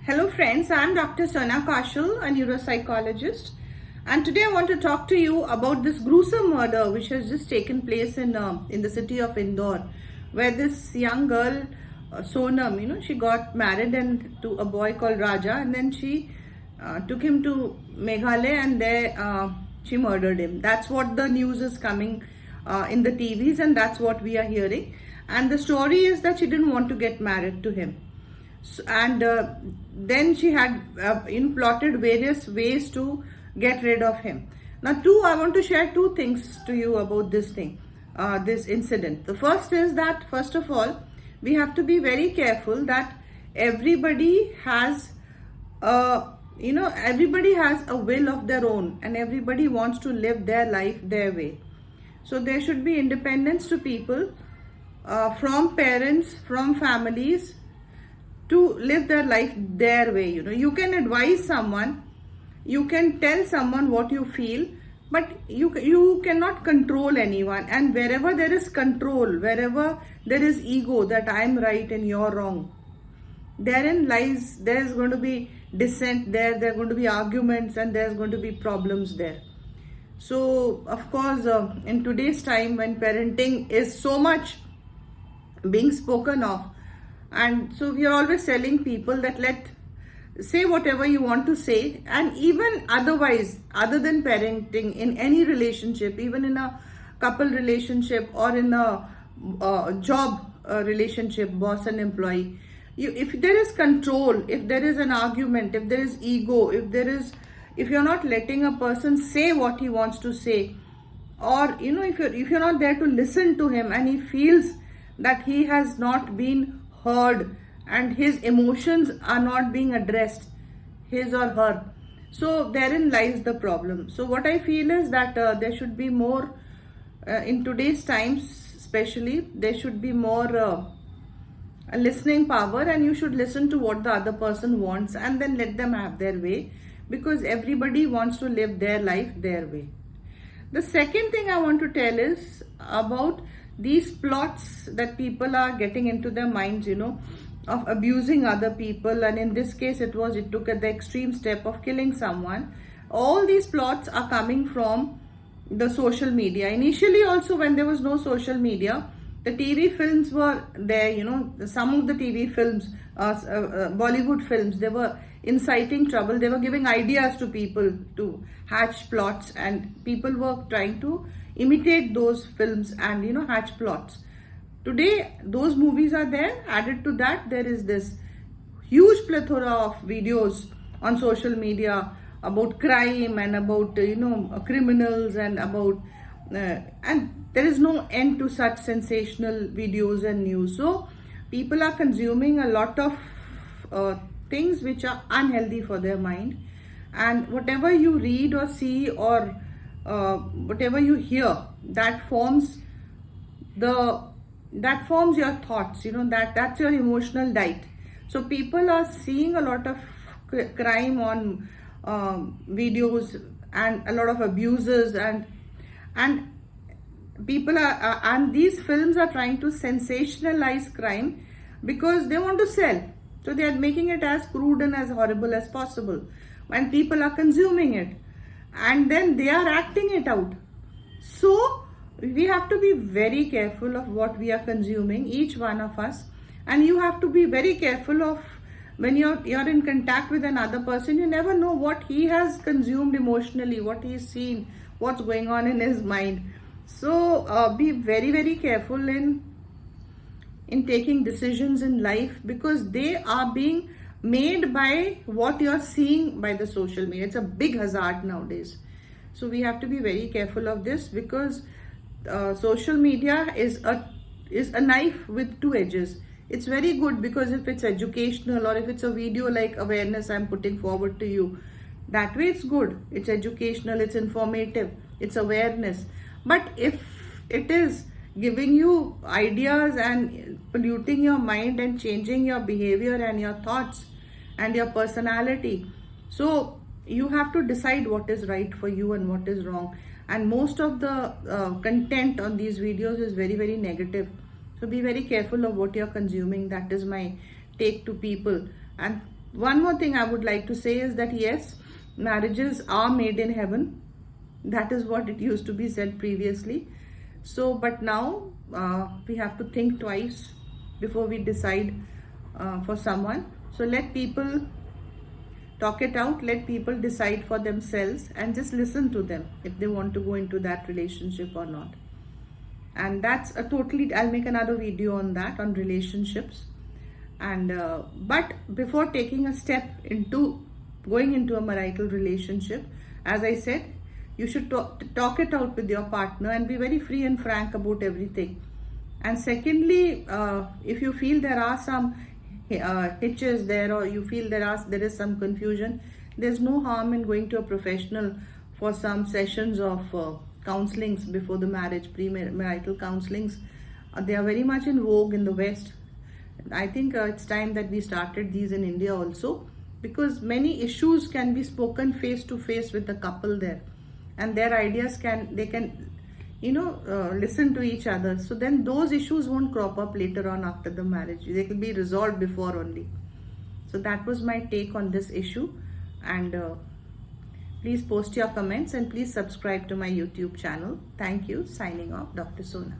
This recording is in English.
Hello friends, I am Dr. Sona Kaushal, a neuropsychologist, and today I want to talk to you about this gruesome murder which has just taken place in the city of Indore, where this young girl Sonam, she got married and to a boy called Raja, and then she took him to Meghalaya and there she murdered him. That's what the news is coming in the TVs, and that's what we are hearing. And the story is that she didn't want to get married to him. And then she had plotted various ways to get rid of him. Now, I want to share two things to you about this thing, this incident. The first is that, first of all, we have to be very careful that everybody has, everybody has a will of their own, and everybody wants to live their life their way. So there should be independence to people, from parents, from families, to live their life their way. You can advise someone, you can tell someone what you feel, but you cannot control anyone. And wherever there is control, wherever there is ego that I'm right and you're wrong, therein lies, there's going to be dissent there are going to be arguments, and there's going to be problems there. So of course, in today's time when parenting is so much being spoken of, and so we are always telling people that say whatever you want to say. And even otherwise, other than parenting, in any relationship, even in a couple relationship or in a job relationship, boss and employee, if there is control, if there is an argument, if there is ego, if you're not letting a person say what he wants to say, or if you're not there to listen to him, and he feels that he has not been heard and his emotions are not being addressed, his or her, so therein lies the problem. So what I feel is that there should be more, in today's times especially, there should be more a listening power, and you should listen to what the other person wants and then let them have their way, because everybody wants to live their life their way. The second thing I want to tell is about these plots that people are getting into their minds, of abusing other people. And in this case, it took at the extreme step of killing someone. All these plots are coming from the social media. Initially also, when there was no social media, the TV films were there, some of the TV films, Bollywood films, they were inciting trouble. They were giving ideas to people to hatch plots, and people were trying to imitate those films and hatch plots. Today those movies are there. Added to that, there is this huge plethora of videos on social media about crime and about criminals, and about and there is no end to such sensational videos and news. So people are consuming a lot of things which are unhealthy for their mind, and whatever you read or see, or whatever you hear, that forms your thoughts. That's your emotional diet. So people are seeing a lot of crime on videos, and a lot of abuses, and people are and these films are trying to sensationalize crime because they want to sell. So they are making it as crude and as horrible as possible, and people are consuming it, and then they are acting it out. So we have to be very careful of what we are consuming, each one of us. And you have to be very careful of when you're in contact with another person. You never know what he has consumed emotionally, what he's seen, what's going on in his mind. So be very, very careful in taking decisions in life, because they are being made by what you're seeing by the social media. It's a big hazard nowadays. So we have to be very careful of this, because social media is a knife with two edges. It's very good because if it's educational, or if it's a video like awareness I'm putting forward to you, that way it's good. It's educational, it's informative, it's awareness. But if it is giving you ideas and polluting your mind and changing your behavior and your thoughts and your personality, so you have to decide what is right for you and what is wrong. And most of the content on these videos is very, very negative. So be very careful of what you're consuming. That is my take to people. And one more thing I would like to say is that yes, marriages are made in heaven. That is what it used to be said previously. So, but now we have to think twice before we decide for someone. So let people talk it out, let people decide for themselves, and just listen to them if they want to go into that relationship or not. And that's a totally, I'll make another video on that, on relationships. And but before taking a step into going into a marital relationship, as I said, you should talk it out with your partner and be very free and frank about everything. And secondly, if you feel there are some hitches there, or you feel there is some confusion, there's no harm in going to a professional for some sessions of counselings before the marriage, premarital counselings. They are very much in vogue in the West. I think it's time that we started these in India also, because many issues can be spoken face to face with the couple there, and their ideas can listen to each other. So then those issues won't crop up later on after the marriage. They can be resolved before only. So that was my take on this issue. And please post your comments and please subscribe to my YouTube channel. Thank you. Signing off, Dr. Sona.